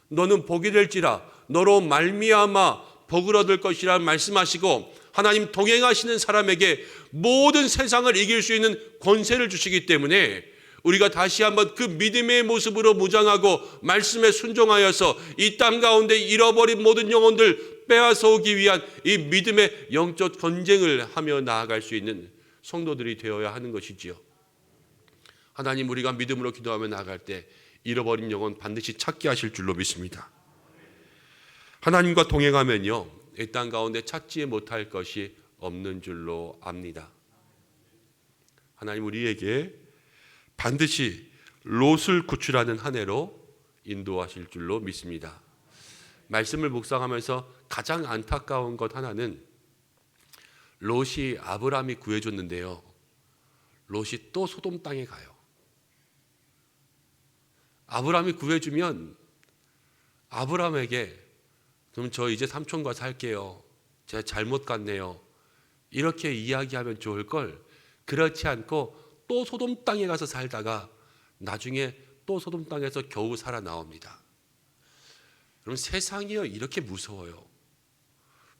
너는 복이 될지라 너로 말미암아 복을 얻을 것이라 말씀하시고 하나님 동행하시는 사람에게 모든 세상을 이길 수 있는 권세를 주시기 때문에 우리가 다시 한번 그 믿음의 모습으로 무장하고 말씀에 순종하여서 이 땅 가운데 잃어버린 모든 영혼들 빼앗아 오기 위한 이 믿음의 영적 전쟁을 하며 나아갈 수 있는 성도들이 되어야 하는 것이지요. 하나님, 우리가 믿음으로 기도하며 나아갈 때 잃어버린 영혼 반드시 찾게 하실 줄로 믿습니다. 하나님과 동행하면요, 이 땅 가운데 찾지 못할 것이 없는 줄로 압니다. 하나님, 우리에게 반드시 롯을 구출하는 한 해로 인도하실 줄로 믿습니다. 말씀을 묵상하면서 가장 안타까운 것 하나는 롯이 아브라함이 구해줬는데요, 롯이 또 소돔 땅에 가요. 아브라함이 구해주면 아브라함에게 그럼 저 이제 삼촌과 살게요, 제가 잘못 갔네요, 이렇게 이야기하면 좋을 걸 그렇지 않고 또 소돔 땅에 가서 살다가 나중에 또 소돔 땅에서 겨우 살아나옵니다. 여러분, 세상이요 이렇게 무서워요.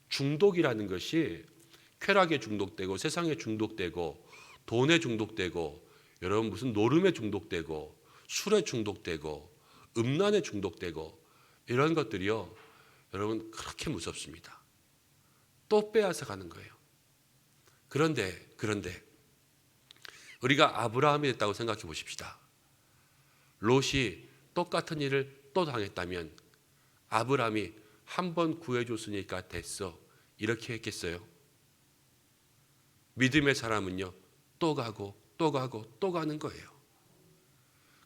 중독이라는 것이 쾌락에 중독되고 세상에 중독되고 돈에 중독되고 여러분 무슨 노름에 중독되고 술에 중독되고 음란에 중독되고 이런 것들이요 여러분 그렇게 무섭습니다. 또 빼앗아 가는 거예요. 그런데 우리가 아브라함이 됐다고 생각해 보십시다. 롯이 똑같은 일을 또 당했다면 아브라함이 한 번 구해줬으니까 됐어 이렇게 했겠어요? 믿음의 사람은요 또 가고 또 가고 또 가는 거예요.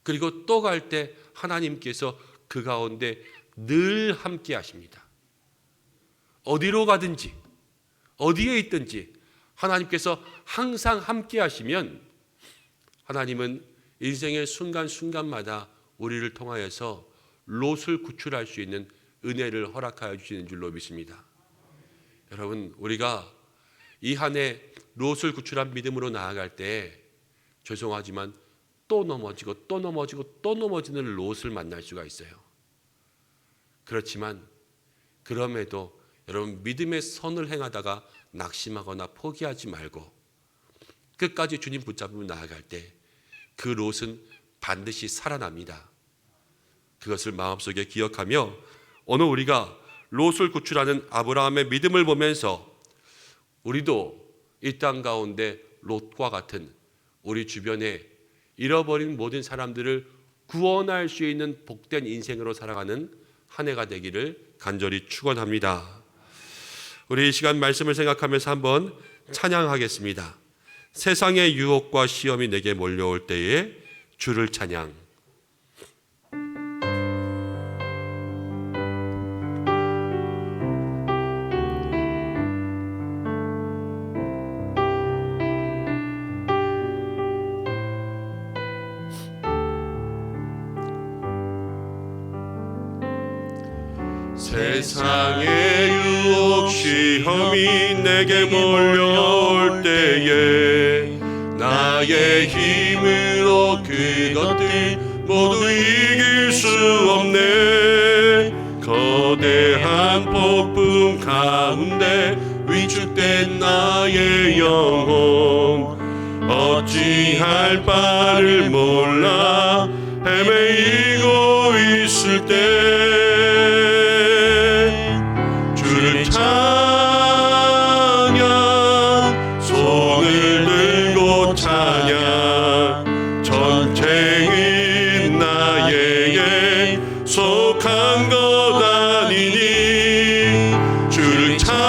그리고 또 갈 때 하나님께서 그 가운데 늘 함께 하십니다. 어디로 가든지 어디에 있든지 하나님께서 항상 함께 하시면 하나님은 인생의 순간순간마다 우리를 통하여서 롯을 구출할 수 있는 은혜를 허락하여 주시는 줄로 믿습니다. 여러분, 우리가 이 한 해 롯을 구출한 믿음으로 나아갈 때 죄송하지만 또 넘어지고 또 넘어지고 또 넘어지는 롯을 만날 수가 있어요. 그렇지만 그럼에도 여러분 믿음의 선을 행하다가 낙심하거나 포기하지 말고 끝까지 주님 붙잡으며 나아갈 때 그 롯은 반드시 살아납니다. 그것을 마음속에 기억하며 오늘 우리가 롯을 구출하는 아브라함의 믿음을 보면서 우리도 이 땅 가운데 롯과 같은 우리 주변에 잃어버린 모든 사람들을 구원할 수 있는 복된 인생으로 살아가는 한 해가 되기를 간절히 축원합니다. 우리 이 시간 말씀을 생각하면서 한번 찬양하겠습니다. 세상의 유혹과 시험이 내게 몰려올 때에 주를 찬양. 세상의 유혹 시험이 내게 몰려올 때에 나의 힘으로 그것들 모두 이길 수 없네. 거대한 폭풍 가운데 위축된 나의 영혼 어찌할 바를 몰라 헤매이고 있을 때 주를 찬양 손을 들고 찬양 전쟁은 나에게 속한 것 아니니 주를 찬양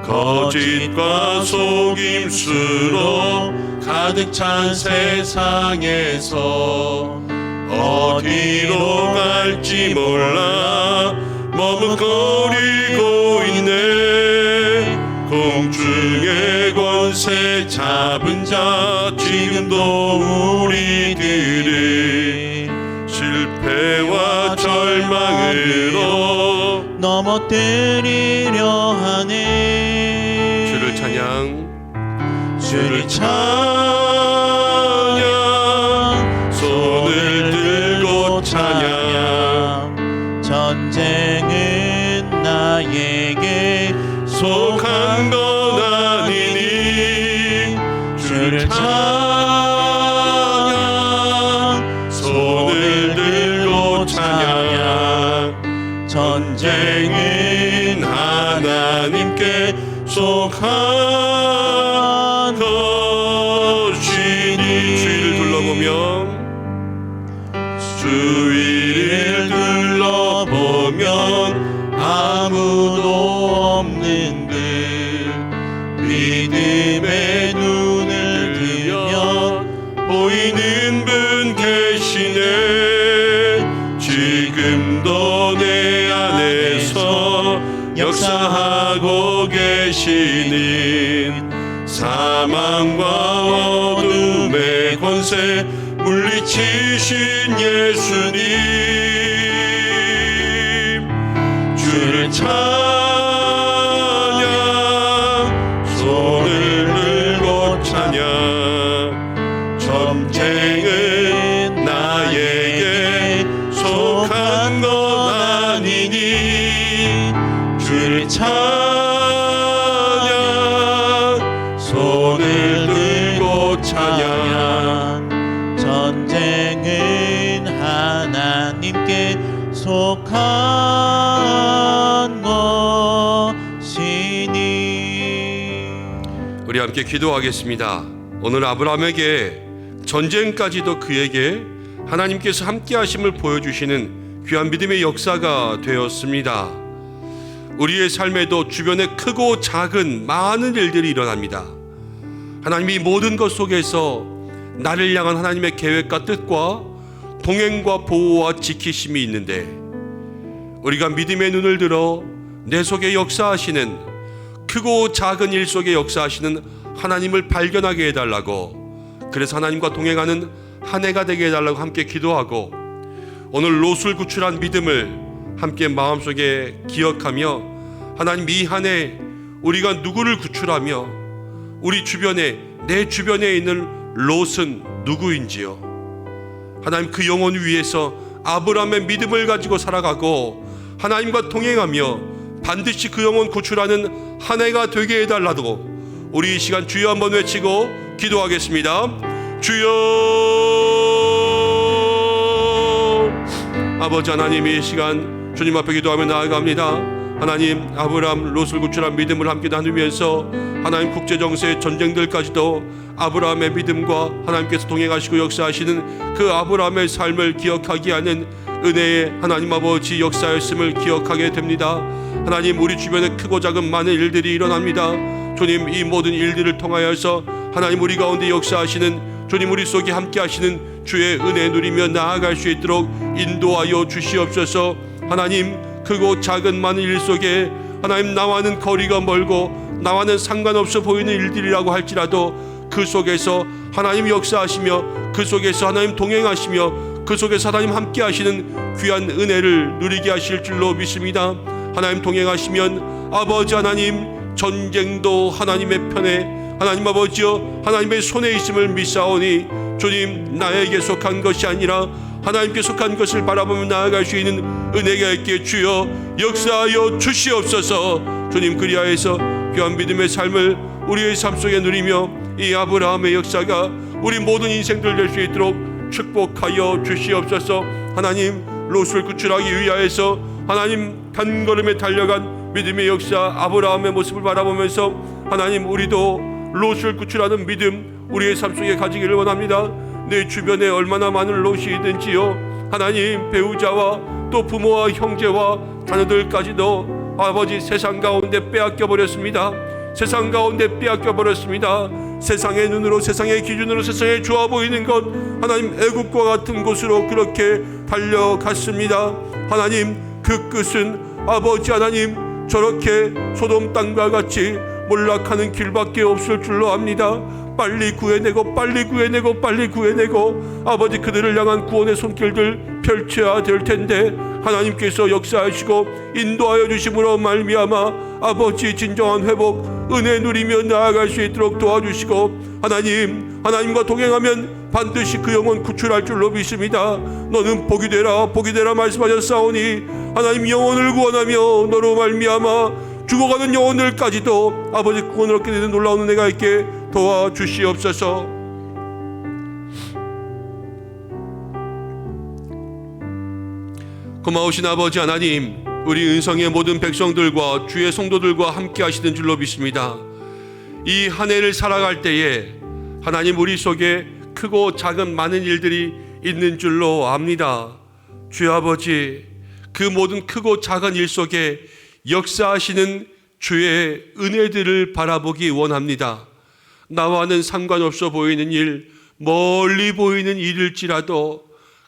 거짓과 속임수로 가득 찬 세상에서 어디로 갈지 몰라 머뭇거리고 있네. 공중의 권세 잡은 자 지금도 우리들을 실패와 절망으로 넘어뜨리려 하네. 주를 찬양, 주를 찬양, 손을 들고 찬양. 전쟁은 나에게 속한 건 아니니 주를 찬양, 손을 들고 찬양. 전쟁은 하나님께 속한 것이니. 주위를 둘러보면 주위를 둘러보면 아무도 없는 듯 믿음의 눈을 들면 보이는 분 계시네. 지금도 내 안에서 역사하고 계시는 사망과 어둠의 권세 물리치신 예수님. 주를 찬양, 손을 들고 찬양. 전쟁은 나에게 속한 건 아니니 주를 찬양, 손을 들고 찬양. 전쟁은 하나님께 속한 것이니. 우리 함께 기도하겠습니다. 오늘 아브라함에게 전쟁까지도 그에게 하나님께서 함께 하심을 보여주시는 귀한 믿음의 역사가 되었습니다. 우리의 삶에도 주변에 크고 작은 많은 일들이 일어납니다. 하나님이 모든 것 속에서 나를 향한 하나님의 계획과 뜻과 동행과 보호와 지키심이 있는데, 우리가 믿음의 눈을 들어 내 속에 역사하시는, 크고 작은 일 속에 역사하시는 하나님을 발견하게 해달라고, 그래서 하나님과 동행하는 한 해가 되게 해달라고 함께 기도하고, 오늘 롯을 구출한 믿음을 함께 마음속에 기억하며, 하나님 이 한 해 우리가 누구를 구출하며 우리 주변에, 내 주변에 있는 롯은 누구인지요. 하나님 그 영혼 위에서 아브라함의 믿음을 가지고 살아가고 하나님과 동행하며 반드시 그 영혼 구출하는 한 해가 되게 해달라고 우리 이 시간 주여 한번 외치고 기도하겠습니다. 주여. 아버지 하나님, 이 시간 주님 앞에 기도하며 나아갑니다. 하나님, 아브라함 롯을 구출한 믿음을 함께 나누면서 하나님 국제정세의 전쟁들까지도 아브라함의 믿음과 하나님께서 동행하시고 역사하시는 그 아브라함의 삶을 기억하게 하는 은혜의 하나님 아버지 역사였음을 기억하게 됩니다. 하나님, 우리 주변에 크고 작은 많은 일들이 일어납니다. 주님, 이 모든 일들을 통하여서 하나님 우리 가운데 역사하시는 주님, 우리 속에 함께 하시는 주의 은혜 누리며 나아갈 수 있도록 인도하여 주시옵소서. 하나님, 크고 작은 많은 일 속에 하나님 나와는 거리가 멀고 나와는 상관없어 보이는 일들이라고 할지라도 그 속에서 하나님 역사하시며 그 속에서 하나님 동행하시며 그 속에서 하나님 함께 하시는 귀한 은혜를 누리게 하실 줄로 믿습니다. 하나님 동행하시면 아버지 하나님, 전쟁도 하나님의 편에 하나님 아버지여 하나님의 손에 있음을 믿사오니 주님, 나에게 속한 것이 아니라 하나님께 속한 것을 바라보며 나아갈 수 있는 은혜가 있게 주여 역사하여 주시옵소서. 주님, 그리하여서 귀한 믿음의 삶을 우리의 삶 속에 누리며 이 아브라함의 역사가 우리 모든 인생들 될 수 있도록 축복하여 주시옵소서. 하나님, 롯을 구출하기 위하여서 하나님 단걸음에 달려간 믿음의 역사 아브라함의 모습을 바라보면서 하나님, 우리도 롯을 구출하는 믿음 우리의 삶 속에 가지기를 원합니다. 내 주변에 얼마나 많은 롯이 있든지요, 하나님 배우자와 또 부모와 형제와 자녀들까지도 아버지 세상 가운데 빼앗겨 버렸습니다. 세상 가운데 빼앗겨 버렸습니다. 세상의 눈으로, 세상의 기준으로, 세상에 좋아 보이는 것, 하나님 애국과 같은 곳으로 그렇게 달려갔습니다. 하나님 그 끝은 아버지 하나님 저렇게 소돔 땅과 같이 몰락하는 길밖에 없을 줄로 압니다. 빨리 구해내고 빨리 구해내고 빨리 구해내고 아버지 그들을 향한 구원의 손길들 펼쳐야 될 텐데 하나님께서 역사하시고 인도하여 주심으로 말미암아 아버지 진정한 회복 은혜 누리며 나아갈 수 있도록 도와주시고 하나님과 동행하면 반드시 그 영혼 구출할 줄로 믿습니다. 너는 복이 되라 복이 되라 말씀하셨사오니 하나님 영혼을 구원하며 너로 말미암아 죽어가는 영혼들까지도 아버지 구원을 얻게 되는 놀라운 은혜가 있게 도와주시옵소서. 고마우신 아버지 하나님, 우리 은성의 모든 백성들과 주의 성도들과 함께 하시는 줄로 믿습니다. 이 한 해를 살아갈 때에 하나님 우리 속에 크고 작은 많은 일들이 있는 줄로 압니다. 주여 아버지, 그 모든 크고 작은 일 속에 역사하시는 주의 은혜들을 바라보기 원합니다. 나와는 상관없어 보이는 일, 멀리 보이는 일일지라도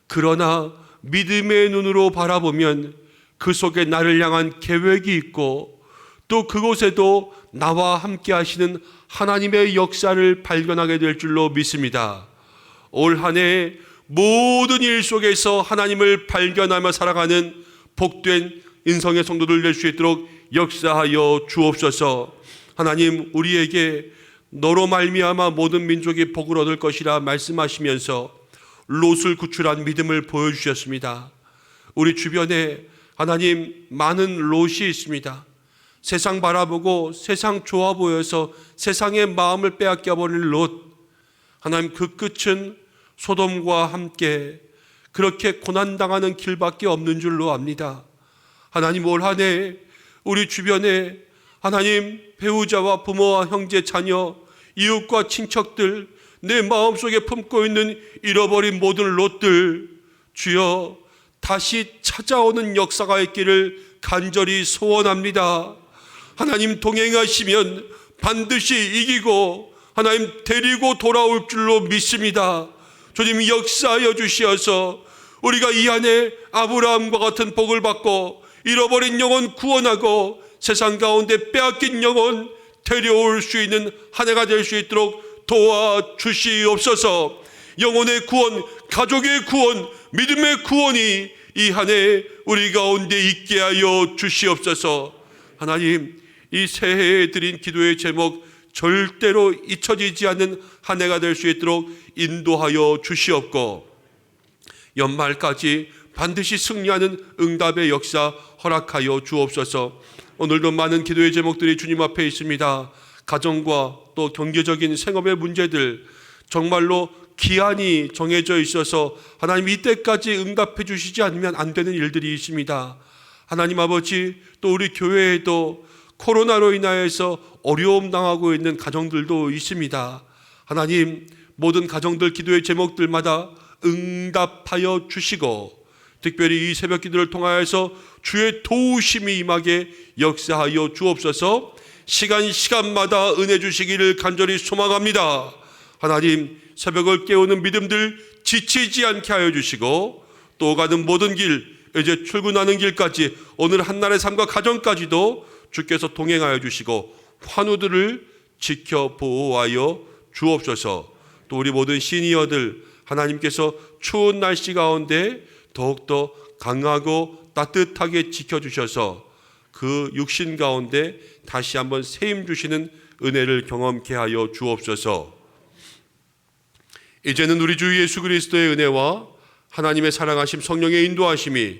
그러나 믿음의 눈으로 바라보면 그 속에 나를 향한 계획이 있고 또 그곳에도 나와 함께 하시는 하나님의 역사를 발견하게 될 줄로 믿습니다. 올 한 해 모든 일 속에서 하나님을 발견하며 살아가는 복된 인성의 성도들 될 수 있도록 역사하여 주옵소서. 하나님 우리에게 너로 말미암아 모든 민족이 복을 얻을 것이라 말씀하시면서 롯을 구출한 믿음을 보여주셨습니다. 우리 주변에 하나님 많은 롯이 있습니다. 세상 바라보고 세상 좋아 보여서 세상의 마음을 빼앗겨 버릴 롯. 하나님 그 끝은 소돔과 함께 그렇게 고난당하는 길밖에 없는 줄로 압니다. 하나님 올 한 해 우리 주변에 하나님 배우자와 부모와 형제 자녀 이웃과 친척들 내 마음속에 품고 있는 잃어버린 모든 롯들 주여 다시 찾아오는 역사가 있기를 간절히 소원합니다. 하나님 동행하시면 반드시 이기고 하나님 데리고 돌아올 줄로 믿습니다. 주님 역사하여 주시어서 우리가 이 안에 아브라함과 같은 복을 받고 잃어버린 영혼 구원하고 세상 가운데 빼앗긴 영혼 데려올 수 있는 한 해가 될 수 있도록 도와주시옵소서. 영혼의 구원, 가족의 구원, 믿음의 구원이 이 한 해 우리 가운데 있게 하여 주시옵소서. 하나님 이 새해에 드린 기도의 제목 절대로 잊혀지지 않는 한 해가 될 수 있도록 인도하여 주시옵고 연말까지 반드시 승리하는 응답의 역사 허락하여 주옵소서. 오늘도 많은 기도의 제목들이 주님 앞에 있습니다. 가정과 또 경제적인 생업의 문제들 정말로 기한이 정해져 있어서 하나님 이때까지 응답해 주시지 않으면 안 되는 일들이 있습니다. 하나님 아버지 또 우리 교회에도 코로나로 인하여서 어려움 당하고 있는 가정들도 있습니다. 하나님 모든 가정들 기도의 제목들마다 응답하여 주시고 특별히 이 새벽 기도를 통하여서 주의 도우심이 임하게 역사하여 주옵소서. 시간마다 은혜 주시기를 간절히 소망합니다. 하나님 새벽을 깨우는 믿음들 지치지 않게 하여 주시고 또 가는 모든 길 이제 출근하는 길까지 오늘 한날의 삶과 가정까지도 주께서 동행하여 주시고 환우들을 지켜 보호하여 주옵소서. 또 우리 모든 시니어들 하나님께서 추운 날씨 가운데 더욱더 강하고 따뜻하게 지켜주셔서 그 육신 가운데 다시 한번 세임 주시는 은혜를 경험케 하여 주옵소서. 이제는 우리 주 예수 그리스도의 은혜와 하나님의 사랑하심 성령의 인도하심이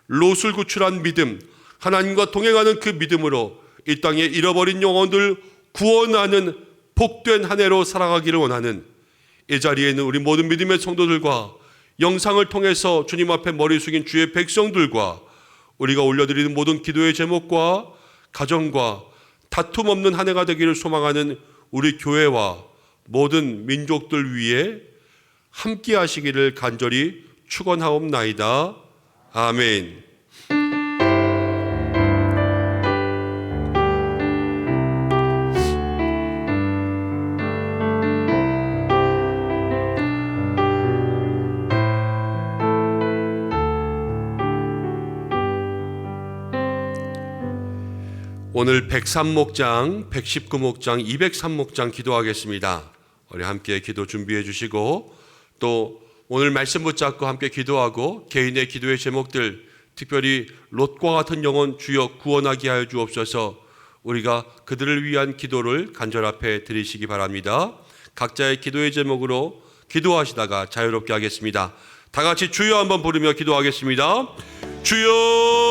롯을 구출한 믿음 하나님과 동행하는 그 믿음으로 이 땅에 잃어버린 영혼들 구원하는 복된 한 해로 살아가기를 원하는 이 자리에 있는 우리 모든 믿음의 성도들과 영상을 통해서 주님 앞에 머리 숙인 주의 백성들과 우리가 올려드리는 모든 기도의 제목과 가정과 다툼 없는 한 해가 되기를 소망하는 우리 교회와 모든 민족들 위해 함께 하시기를 간절히 축원하옵나이다. 아멘. 오늘 103목장, 119목장, 203목장 기도하겠습니다. 우리 함께 기도 준비해 주시고 또 오늘 말씀 붙잡고 함께 기도하고 개인의 기도의 제목들 특별히 롯과 같은 영혼 주여 구원하게 하여 주옵소서. 우리가 그들을 위한 기도를 간절 앞에 드리시기 바랍니다. 각자의 기도의 제목으로 기도하시다가 자유롭게 하겠습니다. 다 같이 주여 한번 부르며 기도하겠습니다. 주여